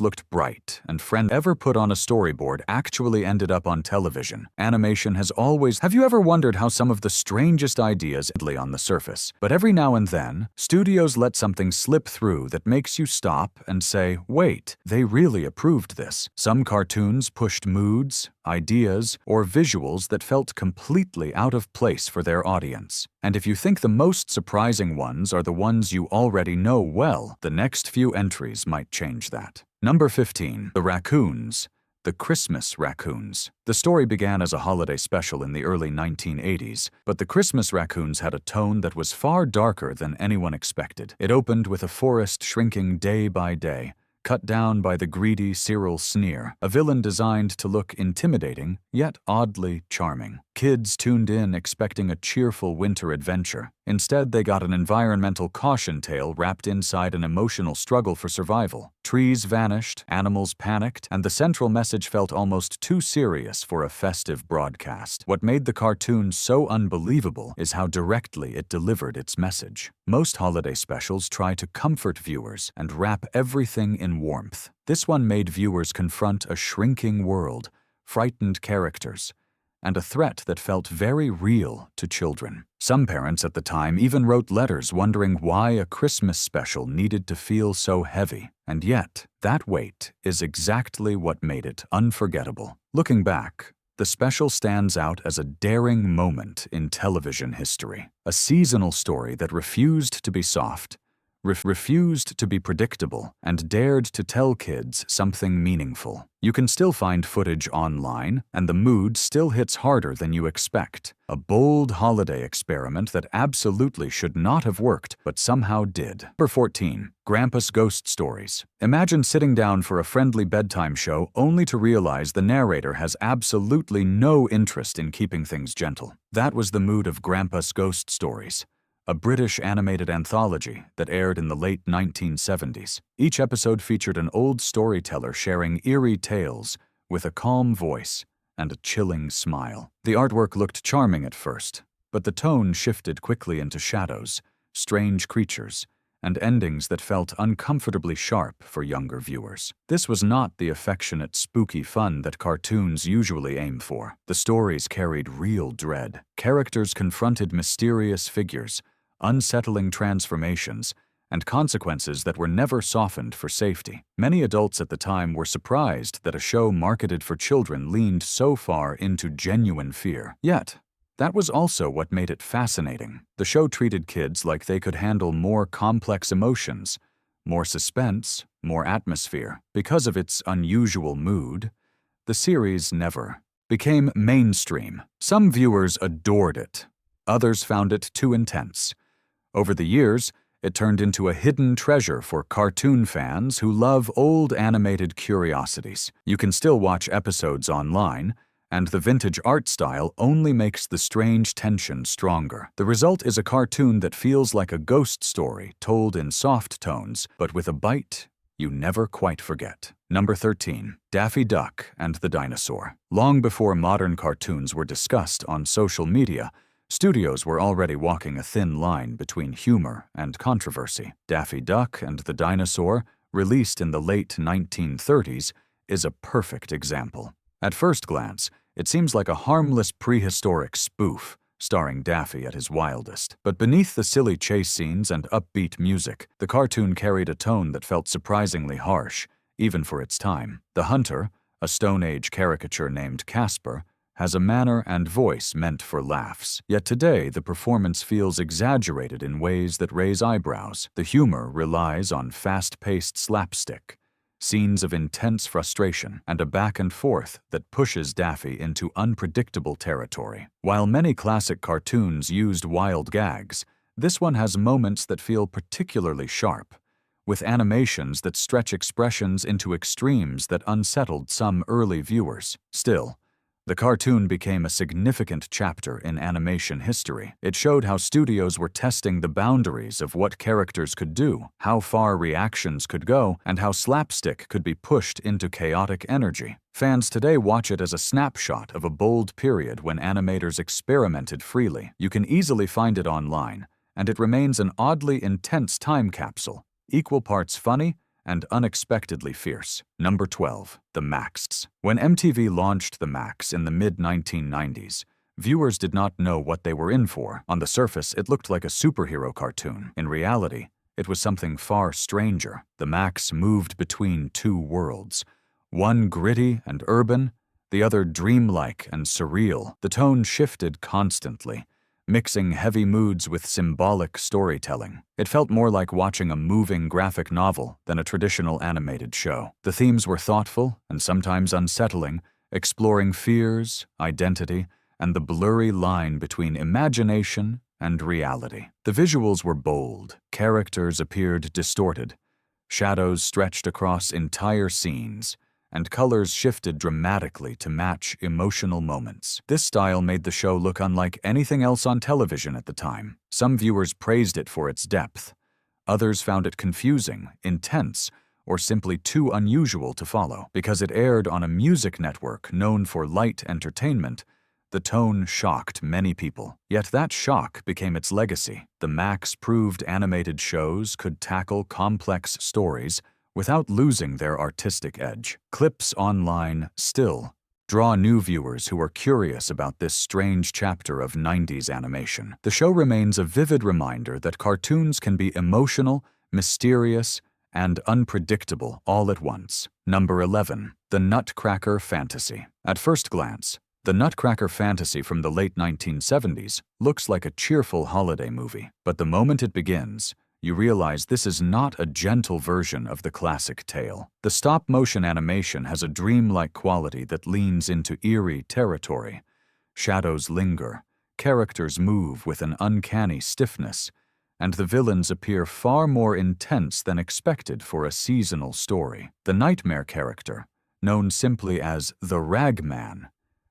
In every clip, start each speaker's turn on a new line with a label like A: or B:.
A: looked bright and friendly ever put on a storyboard actually ended up on television. Animation has always... Have you ever wondered how some of the strangest ideas on the surface? But every now and then, studios let something slip through that makes you stop and say, wait, they really approved this. Some cartoons pushed moods, ideas, or visuals that felt completely out of place for their audience. And if you think the most surprising ones are the ones you already know well, the next few entries might change that. Number 15. The Raccoons. The Christmas Raccoons. The story began as a holiday special in the early 1980s, but the Christmas Raccoons had a tone that was far darker than anyone expected. It opened with a forest shrinking day by day, cut down by the greedy Cyril Sneer, a villain designed to look intimidating, yet oddly charming. Kids tuned in expecting a cheerful winter adventure. Instead, they got an environmental caution tale wrapped inside an emotional struggle for survival. Trees vanished, animals panicked, and the central message felt almost too serious for a festive broadcast. What made the cartoon so unbelievable is how directly it delivered its message. Most holiday specials try to comfort viewers and wrap everything in warmth. This one made viewers confront a shrinking world, frightened characters, and a threat that felt very real to children. Some parents at the time even wrote letters wondering why a Christmas special needed to feel so heavy. And yet, that weight is exactly what made it unforgettable. Looking back, the special stands out as a daring moment in television history. A seasonal story that refused to be soft, refused to be predictable, and dared to tell kids something meaningful. You can still find footage online, and the mood still hits harder than you expect. A bold holiday experiment that absolutely should not have worked, but somehow did. Number 14. Grandpa's Ghost Stories. Imagine sitting down for a friendly bedtime show only to realize the narrator has absolutely no interest in keeping things gentle. That was the mood of Grandpa's Ghost Stories, a British animated anthology that aired in the late 1970s. Each episode featured an old storyteller sharing eerie tales with a calm voice and a chilling smile. The artwork looked charming at first, but the tone shifted quickly into shadows, strange creatures, and endings that felt uncomfortably sharp for younger viewers. This was not the affectionate, spooky fun that cartoons usually aim for. The stories carried real dread. Characters confronted mysterious figures, unsettling transformations, and consequences that were never softened for safety. Many adults at the time were surprised that a show marketed for children leaned so far into genuine fear. Yet, that was also what made it fascinating. The show treated kids like they could handle more complex emotions, more suspense, more atmosphere. Because of its unusual mood, the series never became mainstream. Some viewers adored it. Others found it too intense. Over the years, it turned into a hidden treasure for cartoon fans who love old animated curiosities. You can still watch episodes online, and the vintage art style only makes the strange tension stronger. The result is a cartoon that feels like a ghost story told in soft tones, but with a bite you never quite forget. Number 13. Daffy Duck and the Dinosaur. Long before modern cartoons were discussed on social media, studios were already walking a thin line between humor and controversy. Daffy Duck and the Dinosaur, released in the late 1930s, is a perfect example. At first glance, it seems like a harmless prehistoric spoof, starring Daffy at his wildest. But beneath the silly chase scenes and upbeat music, the cartoon carried a tone that felt surprisingly harsh, even for its time. The hunter, a Stone Age caricature named Casper, has a manner and voice meant for laughs. Yet today, the performance feels exaggerated in ways that raise eyebrows. The humor relies on fast-paced slapstick, scenes of intense frustration, and a back and forth that pushes Daffy into unpredictable territory. While many classic cartoons used wild gags, this one has moments that feel particularly sharp, with animations that stretch expressions into extremes that unsettled some early viewers. Still, the cartoon became a significant chapter in animation history. It showed how studios were testing the boundaries of what characters could do, how far reactions could go, and how slapstick could be pushed into chaotic energy. Fans today watch it as a snapshot of a bold period when animators experimented freely. You can easily find it online, and it remains an oddly intense time capsule, equal parts funny and unexpectedly fierce. Number 12. The Maxx. When MTV launched the Maxx in the mid-1990s, viewers did not know what they were in for. On the surface, it looked like a superhero cartoon. In reality, it was something far stranger. The Maxx moved between two worlds, one gritty and urban, the other dreamlike and surreal. The tone shifted constantly, mixing heavy moods with symbolic storytelling. It felt more like watching a moving graphic novel than a traditional animated show. The themes were thoughtful and sometimes unsettling, exploring fears, identity, and the blurry line between imagination and reality. The visuals were bold, characters appeared distorted, shadows stretched across entire scenes, and colors shifted dramatically to match emotional moments. This style made the show look unlike anything else on television at the time. Some viewers praised it for its depth. Others found it confusing, intense, or simply too unusual to follow. Because it aired on a music network known for light entertainment, the tone shocked many people. Yet that shock became its legacy. The Maxx proved animated shows could tackle complex stories without losing their artistic edge. Clips online still draw new viewers who are curious about this strange chapter of 90s animation. The show remains a vivid reminder that cartoons can be emotional, mysterious, and unpredictable all at once. Number 11. The Nutcracker Fantasy. At first glance, the Nutcracker Fantasy from the late 1970s looks like a cheerful holiday movie. But the moment it begins, you realize this is not a gentle version of the classic tale. The stop-motion animation has a dreamlike quality that leans into eerie territory. Shadows linger, characters move with an uncanny stiffness, and the villains appear far more intense than expected for a seasonal story. The Nightmare character, known simply as the Ragman,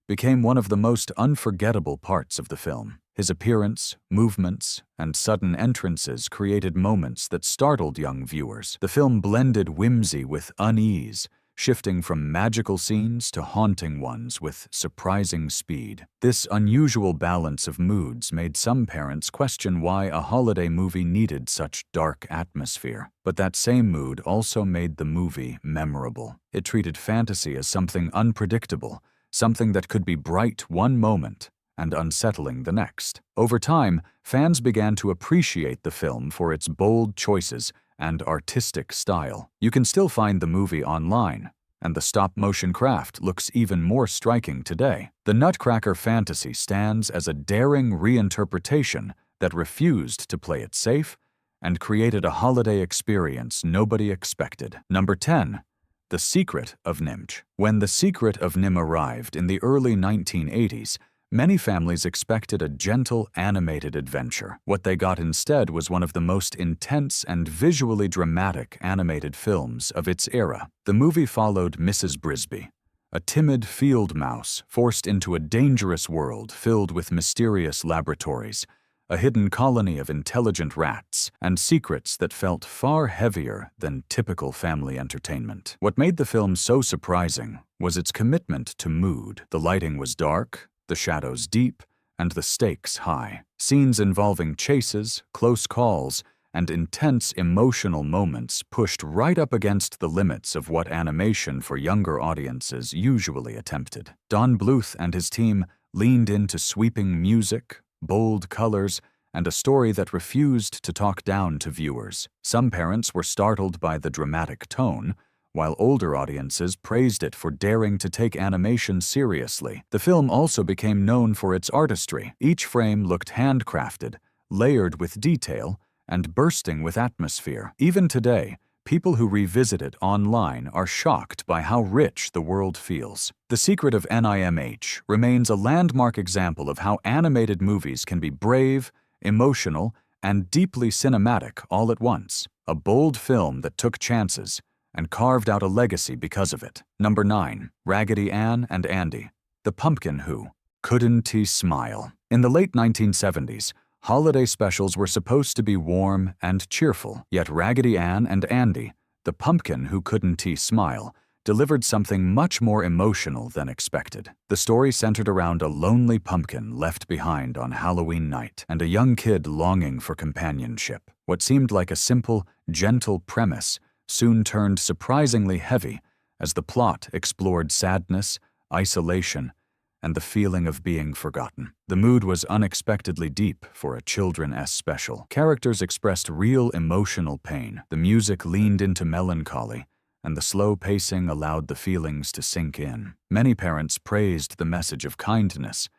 A: became one of the most unforgettable parts of the film. His appearance, movements, and sudden entrances created moments that startled young viewers. The film blended whimsy with unease, shifting from magical scenes to haunting ones with surprising speed. This unusual balance of moods made some parents question why a holiday movie needed such dark atmosphere. But that same mood also made the movie memorable. It treated fantasy as something unpredictable, something that could be bright one moment and unsettling the next. Over time, fans began to appreciate the film for its bold choices and artistic style. You can still find the movie online, and the stop-motion craft looks even more striking today. The Nutcracker Fantasy stands as a daring reinterpretation that refused to play it safe and created a holiday experience nobody expected. Number 10. The Secret of NIMH. When The Secret of NIMH arrived in the early 1980s, many families expected a gentle, animated adventure. What they got instead was one of the most intense and visually dramatic animated films of its era. The movie followed Mrs. Brisby, a timid field mouse forced into a dangerous world filled with mysterious laboratories, a hidden colony of intelligent rats, and secrets that felt far heavier than typical family entertainment. What made the film so surprising was its commitment to mood. The lighting was dark, the shadows deep, and the stakes high. Scenes involving chases, close calls, and intense emotional moments pushed right up against the limits of what animation for younger audiences usually attempted. Don Bluth and his team leaned into sweeping music, bold colors, and a story that refused to talk down to viewers. Some parents were startled by the dramatic tone, while older audiences praised it for daring to take animation seriously. The film also became known for its artistry. Each frame looked handcrafted, layered with detail, and bursting with atmosphere. Even today, people who revisit it online are shocked by how rich the world feels. The Secret of NIMH remains a landmark example of how animated movies can be brave, emotional, and deeply cinematic all at once. A bold film that took chances and carved out a legacy because of it. Number 9. Raggedy Ann and Andy, the pumpkin who couldn't he smile. In the late 1970s, holiday specials were supposed to be warm and cheerful, yet Raggedy Ann and Andy, the pumpkin who couldn't he smile, delivered something much more emotional than expected. The story centered around a lonely pumpkin left behind on Halloween night and a young kid longing for companionship. What seemed like a simple, gentle premise soon turned surprisingly heavy as the plot explored sadness, isolation, and the feeling of being forgotten. The mood was unexpectedly deep for a children's special. Characters expressed real emotional pain. The music leaned into melancholy, and the slow pacing allowed the feelings to sink in. Many parents praised the message of kindness,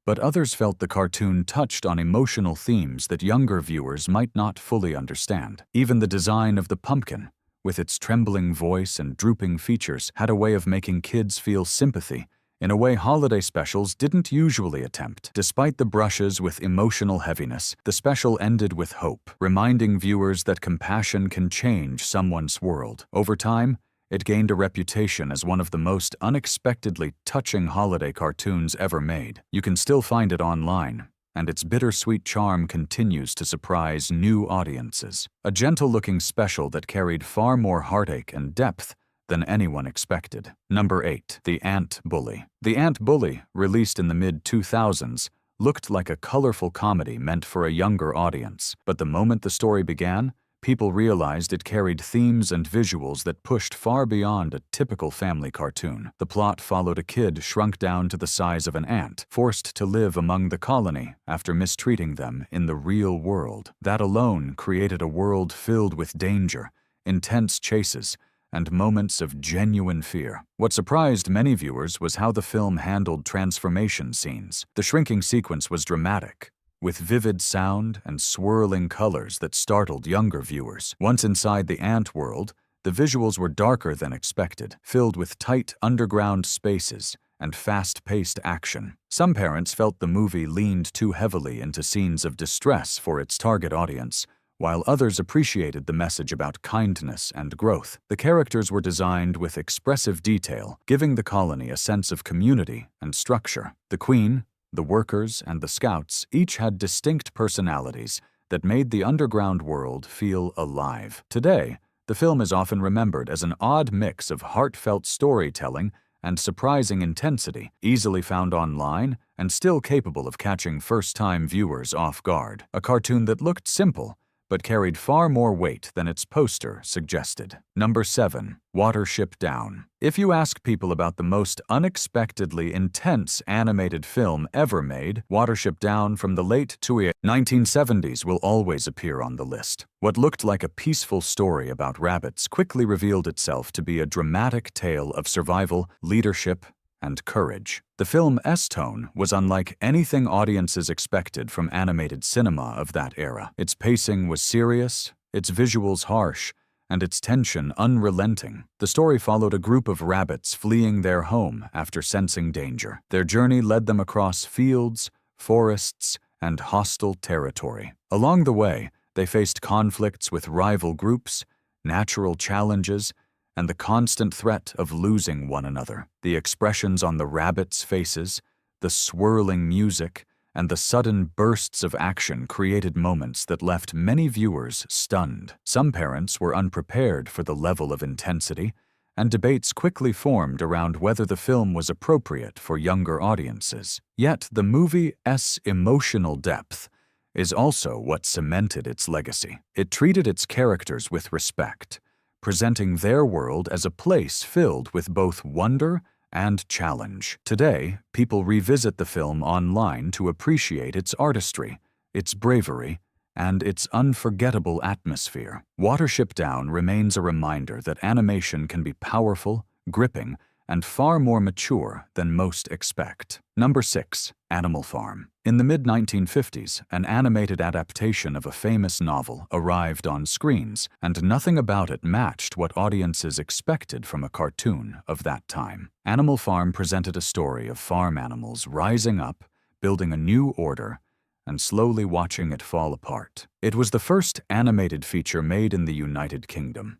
A: but others felt the cartoon touched on emotional themes that younger viewers might not fully understand. Even the design of the pumpkin, with its trembling voice and drooping features, had a way of making kids feel sympathy in a way holiday specials didn't usually attempt. Despite the brushes with emotional heaviness, the special ended with hope, reminding viewers that compassion can change someone's world. Over time, it gained a reputation as one of the most unexpectedly touching holiday cartoons ever made. You can still find it online, and its bittersweet charm continues to surprise new audiences. A gentle-looking special that carried far more heartache and depth than anyone expected. Number 8. The Ant Bully. The Ant Bully, released in the mid-2000s, looked like a colorful comedy meant for a younger audience. But the moment the story began, people realized it carried themes and visuals that pushed far beyond a typical family cartoon. The plot followed a kid shrunk down to the size of an ant, forced to live among the colony after mistreating them in the real world. That alone created a world filled with danger, intense chases, and moments of genuine fear. What surprised many viewers was how the film handled transformation scenes. The shrinking sequence was dramatic, with vivid sound and swirling colors that startled younger viewers. Once inside the ant world, the visuals were darker than expected, filled with tight underground spaces and fast-paced action. Some parents felt the movie leaned too heavily into scenes of distress for its target audience, while others appreciated the message about kindness and growth. The characters were designed with expressive detail, giving the colony a sense of community and structure. The Queen, the workers, and the scouts each had distinct personalities that made the underground world feel alive. Today, the film is often remembered as an odd mix of heartfelt storytelling and surprising intensity, easily found online and still capable of catching first-time viewers off guard. A cartoon that looked simple, but carried far more weight than its poster suggested. Number 7. Watership Down. If you ask people about the most unexpectedly intense animated film ever made, Watership Down from the late 1970s will always appear on the list. What looked like a peaceful story about rabbits quickly revealed itself to be a dramatic tale of survival, leadership, and courage. The film's tone was unlike anything audiences expected from animated cinema of that era. Its pacing was serious, its visuals harsh, and its tension unrelenting. The story followed a group of rabbits fleeing their home after sensing danger. Their journey led them across fields, forests, and hostile territory. Along the way, they faced conflicts with rival groups, natural challenges, and the constant threat of losing one another. The expressions on the rabbits' faces, the swirling music, and the sudden bursts of action created moments that left many viewers stunned. Some parents were unprepared for the level of intensity, and debates quickly formed around whether the film was appropriate for younger audiences. Yet the movie's emotional depth is also what cemented its legacy. It treated its characters with respect, presenting their world as a place filled with both wonder and challenge. Today, people revisit the film online to appreciate its artistry, its bravery, and its unforgettable atmosphere. Watership Down remains a reminder that animation can be powerful, gripping, and far more mature than most expect. Number 6. Animal Farm. In the mid-1950s, an animated adaptation of a famous novel arrived on screens, and nothing about it matched what audiences expected from a cartoon of that time. Animal Farm presented a story of farm animals rising up, building a new order, and slowly watching it fall apart. It was the first animated feature made in the United Kingdom,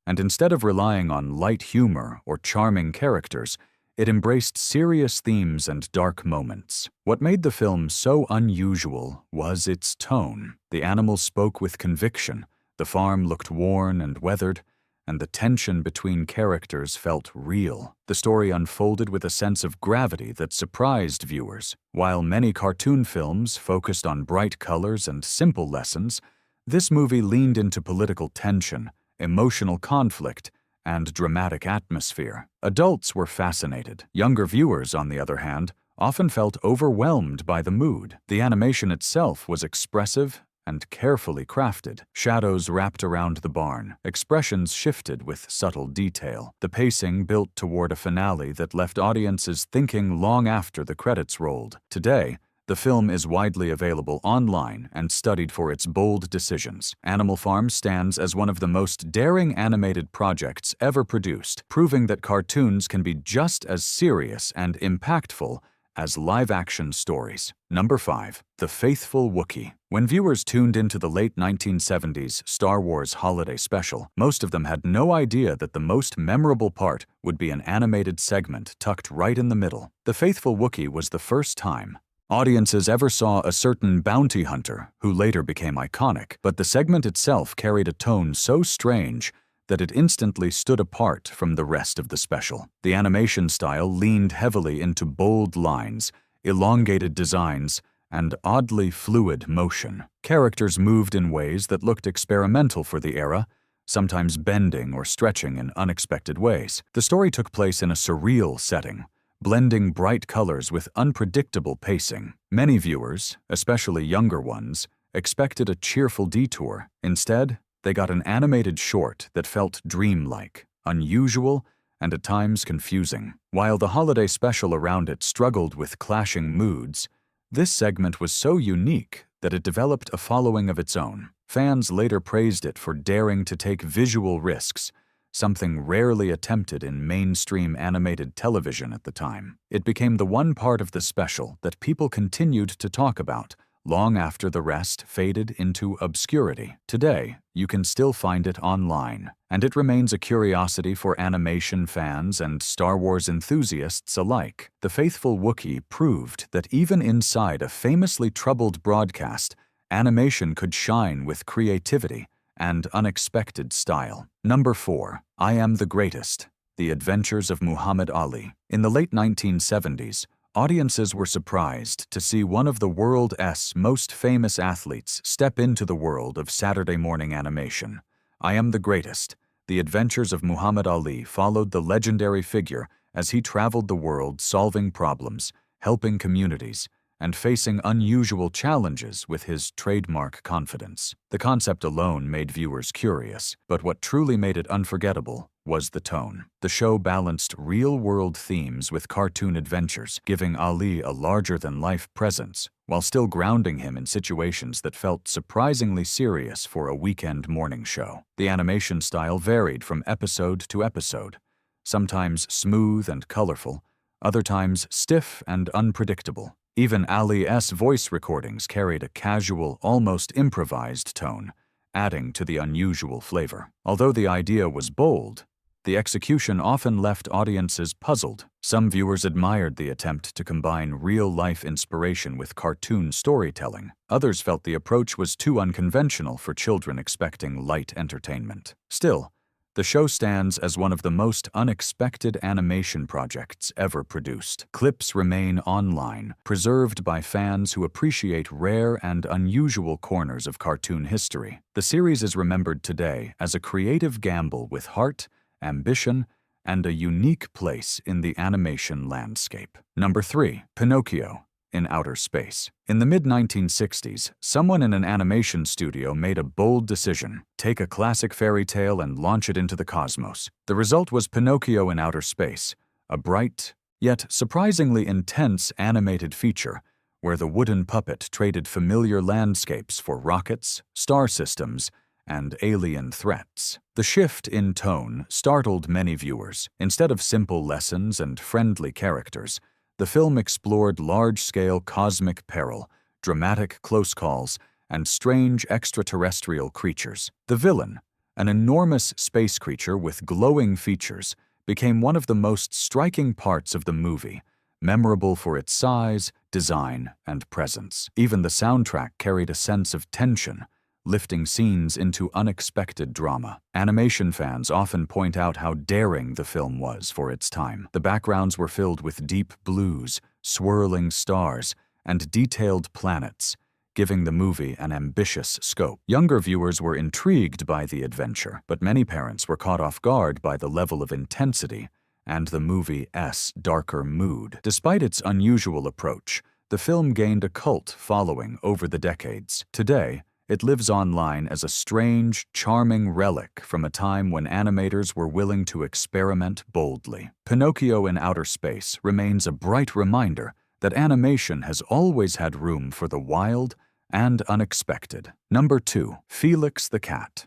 A: and instead of relying on light humor or charming characters, it embraced serious themes and dark moments. What made the film so unusual was its tone. The animals spoke with conviction, the farm looked worn and weathered, and the tension between characters felt real. The story unfolded with a sense of gravity that surprised viewers. While many cartoon films focused on bright colors and simple lessons, this movie leaned into political tension, emotional conflict, and dramatic atmosphere. Adults were fascinated. Younger viewers, on the other hand, often felt overwhelmed by the mood. The animation itself was expressive and carefully crafted. Shadows wrapped around the barn, expressions shifted with subtle detail. The pacing built toward a finale that left audiences thinking long after the credits rolled. Today, the film is widely available online and studied for its bold decisions. Animal Farm stands as one of the most daring animated projects ever produced, proving that cartoons can be just as serious and impactful as live-action stories. Number 5. The Faithful Wookiee. When viewers tuned into the late 1970s Star Wars Holiday Special, most of them had no idea that the most memorable part would be an animated segment tucked right in the middle. The Faithful Wookiee was the first time audiences ever saw a certain bounty hunter who later became iconic, but the segment itself carried a tone so strange that it instantly stood apart from the rest of the special. The animation style leaned heavily into bold lines, elongated designs, and oddly fluid motion. Characters moved in ways that looked experimental for the era, sometimes bending or stretching in unexpected ways. The story took place in a surreal setting, blending bright colors with unpredictable pacing. Many viewers, especially younger ones, expected a cheerful detour. Instead, they got an animated short that felt dreamlike, unusual, and at times confusing. While the holiday special around it struggled with clashing moods, this segment was so unique that it developed a following of its own. Fans later praised it for daring to take visual risks, something rarely attempted in mainstream animated television at the time. It became the one part of the special that people continued to talk about long after the rest faded into obscurity. Today, you can still find it online, and it remains a curiosity for animation fans and Star Wars enthusiasts alike. The Faithful Wookiee proved that even inside a famously troubled broadcast, animation could shine with creativity and unexpected style. Number 4. I Am the Greatest: The Adventures of Muhammad Ali. In the late 1970s, audiences were surprised to see one of the world's most famous athletes step into the world of Saturday morning animation. I Am the Greatest: The Adventures of Muhammad Ali followed the legendary figure as he traveled the world solving problems, helping communities, and facing unusual challenges with his trademark confidence. The concept alone made viewers curious, but what truly made it unforgettable was the tone. The show balanced real-world themes with cartoon adventures, giving Ali a larger-than-life presence, while still grounding him in situations that felt surprisingly serious for a weekend morning show. The animation style varied from episode to episode, sometimes smooth and colorful, other times stiff and unpredictable. Even Ali's voice recordings carried a casual, almost improvised tone, adding to the unusual flavor. Although the idea was bold, the execution often left audiences puzzled. Some viewers admired the attempt to combine real-life inspiration with cartoon storytelling. Others felt the approach was too unconventional for children expecting light entertainment. Still, the show stands as one of the most unexpected animation projects ever produced. Clips remain online, preserved by fans who appreciate rare and unusual corners of cartoon history. The series is remembered today as a creative gamble with heart, ambition, and a unique place in the animation landscape. Number 3. Pinocchio in Outer Space. In the mid-1960s, someone in an animation studio made a bold decision: take a classic fairy tale and launch it into the cosmos. The result was Pinocchio in Outer Space, a bright, yet surprisingly intense animated feature where the wooden puppet traded familiar landscapes for rockets, star systems, and alien threats. The shift in tone startled many viewers. Instead of simple lessons and friendly characters, the film explored large-scale cosmic peril, dramatic close calls, and strange extraterrestrial creatures. The villain, an enormous space creature with glowing features, became one of the most striking parts of the movie, memorable for its size, design, and presence. Even the soundtrack carried a sense of tension, lifting scenes into unexpected drama. Animation fans often point out how daring the film was for its time. The backgrounds were filled with deep blues, swirling stars, and detailed planets, giving the movie an ambitious scope. Younger viewers were intrigued by the adventure, but many parents were caught off guard by the level of intensity and the movie's darker mood. Despite its unusual approach, the film gained a cult following over the decades. Today, it lives online as a strange, charming relic from a time when animators were willing to experiment boldly. Pinocchio in Outer Space remains a bright reminder that animation has always had room for the wild and unexpected. Number 2. Felix the Cat.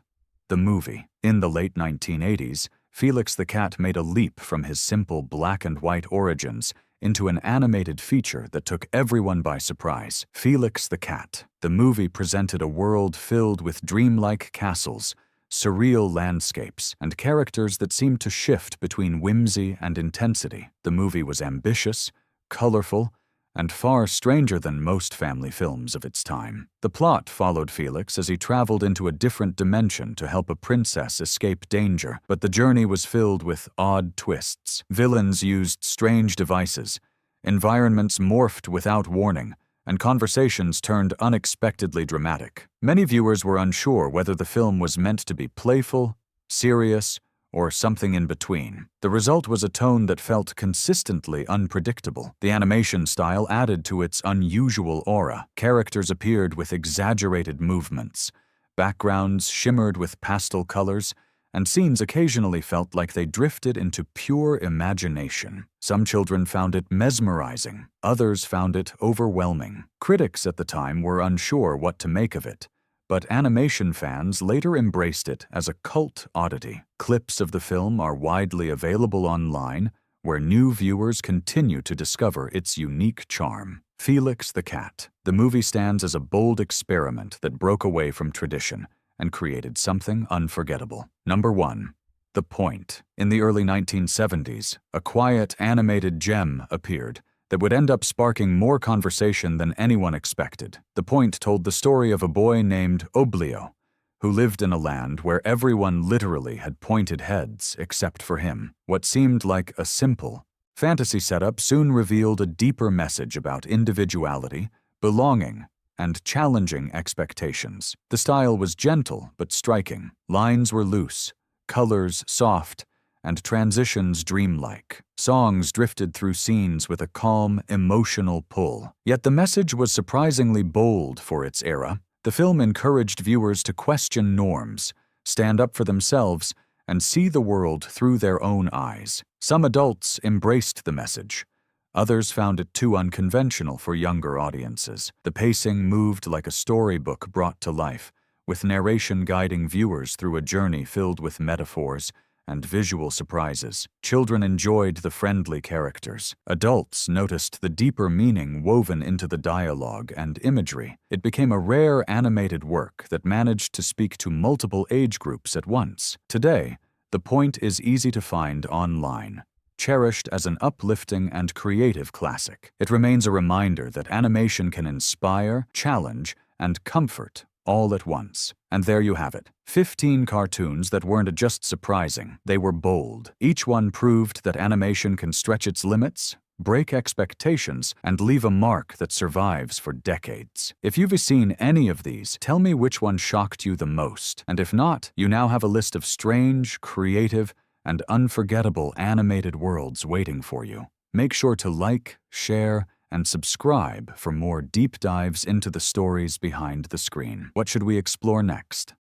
A: The movie. In the late 1980s, Felix the Cat made a leap from his simple black and white origins into an animated feature that took everyone by surprise. Felix the Cat. The movie presented a world filled with dreamlike castles, surreal landscapes, and characters that seemed to shift between whimsy and intensity. The movie was ambitious, colorful, and far stranger than most family films of its time. The plot followed Felix as he traveled into a different dimension to help a princess escape danger, but the journey was filled with odd twists. Villains used strange devices, environments morphed without warning, and conversations turned unexpectedly dramatic. Many viewers were unsure whether the film was meant to be playful, serious, or something in between. The result was a tone that felt consistently unpredictable. The animation style added to its unusual aura. Characters appeared with exaggerated movements, backgrounds shimmered with pastel colors, and scenes occasionally felt like they drifted into pure imagination. Some children found it mesmerizing, others found it overwhelming. Critics at the time were unsure what to make of it, but animation fans later embraced it as a cult oddity. Clips of the film are widely available online, where new viewers continue to discover its unique charm. Felix the Cat. The movie stands as a bold experiment that broke away from tradition and created something unforgettable. Number 1. The Point. In the early 1970s, a quiet animated gem appeared that would end up sparking more conversation than anyone expected. The Point told the story of a boy named Oblio, who lived in a land where everyone literally had pointed heads except for him. What seemed like a simple fantasy setup soon revealed a deeper message about individuality, belonging, and challenging expectations. The style was gentle but striking. Lines were loose, colors soft, and transitions dreamlike. Songs drifted through scenes with a calm, emotional pull. Yet the message was surprisingly bold for its era. The film encouraged viewers to question norms, stand up for themselves, and see the world through their own eyes. Some adults embraced the message. Others found it too unconventional for younger audiences. The pacing moved like a storybook brought to life, with narration guiding viewers through a journey filled with metaphors and visual surprises. Children enjoyed the friendly characters. Adults noticed the deeper meaning woven into the dialogue and imagery. It became a rare animated work that managed to speak to multiple age groups at once. Today, The Point is easy to find online, cherished as an uplifting and creative classic. It remains a reminder that animation can inspire, challenge, and comfort all at once. And there you have it. 15 cartoons that weren't just surprising, they were bold. Each one proved that animation can stretch its limits, break expectations, and leave a mark that survives for decades. If you've seen any of these, tell me which one shocked you the most. And if not, you now have a list of strange, creative, and unforgettable animated worlds waiting for you. Make sure to like, share, and subscribe for more deep dives into the stories behind the screen. What should we explore next?